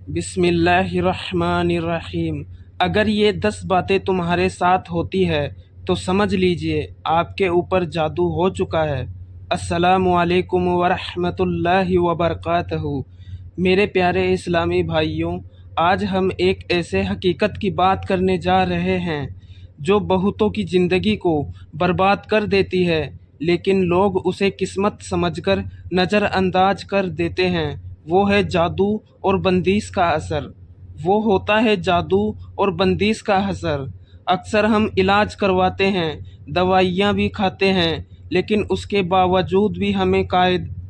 بسم اللہ الرحمن الرحیم۔ اگر یہ 10 باتیں تمہارے ساتھ ہوتی ہے تو سمجھ لیجئے آپ کے اوپر جادو ہو چکا ہے۔ السلام علیکم ورحمۃ اللہ وبرکاتہ۔ میرے پیارے اسلامی بھائیوں، آج ہم ایک ایسے حقیقت کی بات کرنے جا رہے ہیں جو بہتوں کی زندگی کو برباد کر دیتی ہے، لیکن لوگ اسے قسمت سمجھ کر نظر انداز کر دیتے ہیں۔ وہ ہے جادو اور بندش کا اثر۔ وہ ہوتا ہے جادو اور بندش کا اثر۔ اکثر ہم علاج کرواتے ہیں، دوائیاں بھی کھاتے ہیں، لیکن اس کے باوجود بھی ہمیں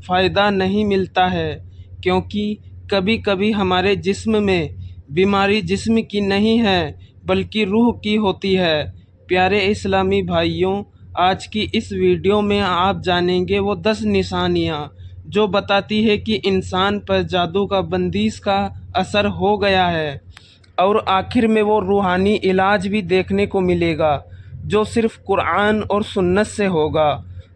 فائدہ نہیں ملتا ہے، کیونکہ کبھی کبھی ہمارے جسم میں بیماری جسم کی نہیں ہے بلکہ روح کی ہوتی ہے۔ پیارے اسلامی بھائیوں، آج کی اس ویڈیو میں آپ جانیں گے وہ 10 نشانیاں جو بتاتی ہے کہ انسان پر جادو کا بندش کا اثر ہو گیا ہے، اور آخر میں وہ روحانی علاج بھی دیکھنے کو ملے گا جو صرف قرآن اور سنت سے ہوگا۔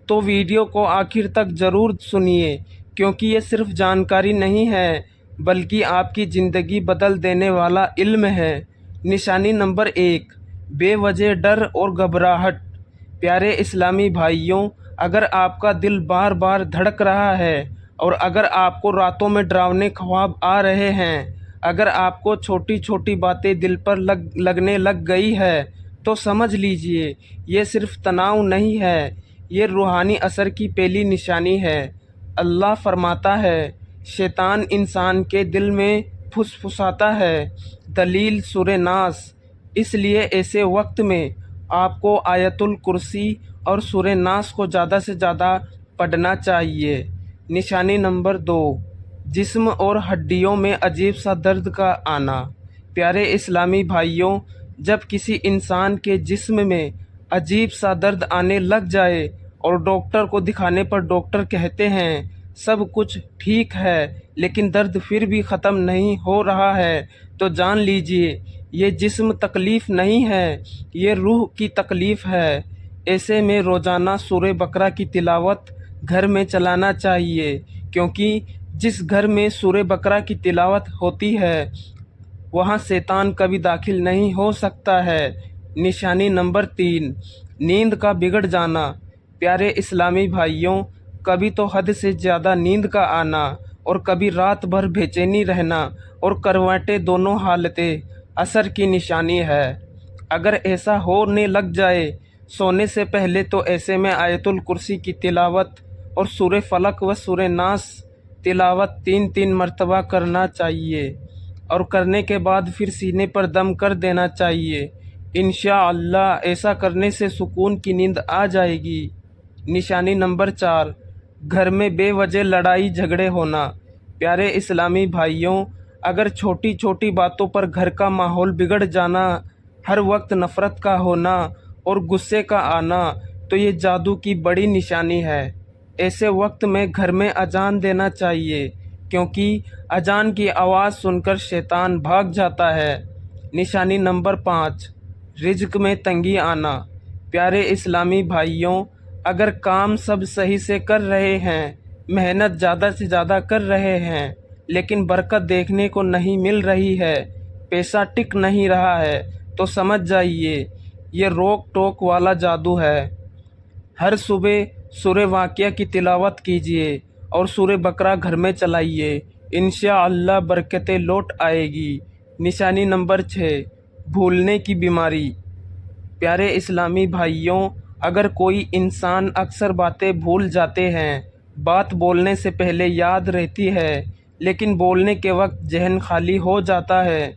تو ویڈیو کو آخر تک ضرور سنیے، کیونکہ یہ صرف جانکاری نہیں ہے بلکہ آپ کی زندگی بدل دینے والا علم ہے۔ نشانی نمبر 1، بے وجہ ڈر اور گھبراہٹ۔ پیارے اسلامی بھائیوں، اگر آپ کا دل بار بار دھڑک رہا ہے، اور اگر آپ کو راتوں میں ڈراونے خواب آ رہے ہیں، اگر آپ کو چھوٹی چھوٹی باتیں دل پر لگنے لگ گئی ہے، تو سمجھ لیجئے یہ صرف تناؤ نہیں ہے، یہ روحانی اثر کی پہلی نشانی ہے۔ اللہ فرماتا ہے، شیطان انسان کے دل میں پھسپھساتا ہے۔ دلیل سورہ ناس۔ اس لیے ایسے وقت میں آپ کو آیت الکرسی اور سورہ ناس کو زیادہ سے زیادہ پڑھنا چاہیے۔ نشانی نمبر 2، جسم اور ہڈیوں میں عجیب سا درد کا آنا۔ پیارے اسلامی بھائیوں، جب کسی انسان کے جسم میں عجیب سا درد آنے لگ جائے اور ڈاکٹر کو دکھانے پر ڈاکٹر کہتے ہیں سب کچھ ٹھیک ہے لیکن درد پھر بھی ختم نہیں ہو رہا ہے، تو جان لیجئے یہ جسم تکلیف نہیں ہے، یہ روح کی تکلیف ہے۔ ایسے میں روزانہ سورہ بقرہ کی تلاوت گھر میں چلانا چاہیے، کیونکہ جس گھر میں سورہ بقرہ کی تلاوت ہوتی ہے وہاں شیطان کبھی داخل نہیں ہو سکتا ہے۔ نشانی نمبر 3، نیند کا بگڑ جانا۔ پیارے اسلامی بھائیوں، کبھی تو حد سے زیادہ نیند کا آنا اور کبھی رات بھر بے چینی رہنا اور کروٹیں دونوں حالتیں اثر کی نشانی ہے۔ اگر ایسا ہونے لگ جائے سونے سے پہلے، تو ایسے میں آیت الکرسی کی تلاوت اور سورہ فلق و سورہ ناس تلاوت 3 مرتبہ کرنا چاہیے، اور کرنے کے بعد پھر سینے پر دم کر دینا چاہیے۔ انشاءاللہ ایسا کرنے سے سکون کی نیند آ جائے گی۔ نشانی نمبر 4، گھر میں بے وجہ لڑائی جھگڑے ہونا۔ پیارے اسلامی بھائیوں، اگر چھوٹی چھوٹی باتوں پر گھر کا ماحول بگڑ جانا، ہر وقت نفرت کا ہونا اور غصے کا آنا، تو یہ جادو کی بڑی نشانی ہے۔ ایسے وقت میں گھر میں اذان دینا چاہیے، کیونکہ اذان کی آواز سن کر شیطان بھاگ جاتا ہے۔ نشانی نمبر 5، رزق میں تنگی آنا۔ پیارے اسلامی بھائیوں، اگر کام سب صحیح سے کر رہے ہیں، محنت زیادہ سے زیادہ کر رہے ہیں، لیکن برکت دیکھنے کو نہیں مل رہی ہے، پیسہ ٹک نہیں رہا ہے، تو سمجھ جائیے یہ روک ٹوک والا جادو ہے۔ ہر صبح سورہ واقعہ کی تلاوت کیجیے اور سورہ بقرہ گھر میں چلائیے، انشاءاللہ برکتیں لوٹ آئے گی۔ نشانی نمبر 6، بھولنے کی بیماری۔ پیارے اسلامی بھائیوں، اگر کوئی انسان اکثر باتیں بھول جاتے ہیں، بات بولنے سے پہلے یاد رہتی ہے لیکن بولنے کے وقت ذہن خالی ہو جاتا ہے،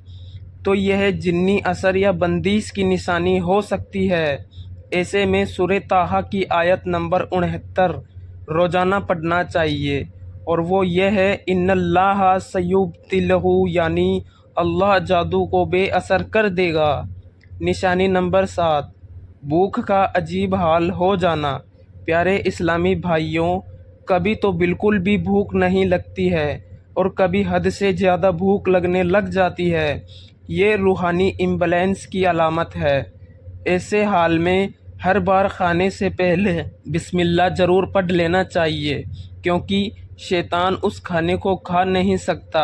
تو یہ جنی اثر یا بندش کی نشانی ہو سکتی ہے۔ ایسے میں سورہ طٰہٰ کی آیت نمبر 69 روزانہ پڑھنا چاہیے، اور وہ یہ ہے، ان اللہ سیبطلہ، یعنی اللہ جادو کو بے اثر کر دے گا۔ نشانی نمبر 7، بھوک کا عجیب حال ہو جانا۔ پیارے اسلامی بھائیوں، کبھی تو بالکل بھی بھوک نہیں لگتی ہے اور کبھی حد سے زیادہ بھوک لگنے لگ جاتی ہے، یہ روحانی امبیلنس کی علامت ہے۔ ایسے حال میں ہر بار کھانے سے پہلے بسم اللہ ضرور پڑھ لینا چاہیے، کیونکہ شیطان اس کھانے کو کھا نہیں سکتا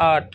8,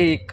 1,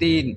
3,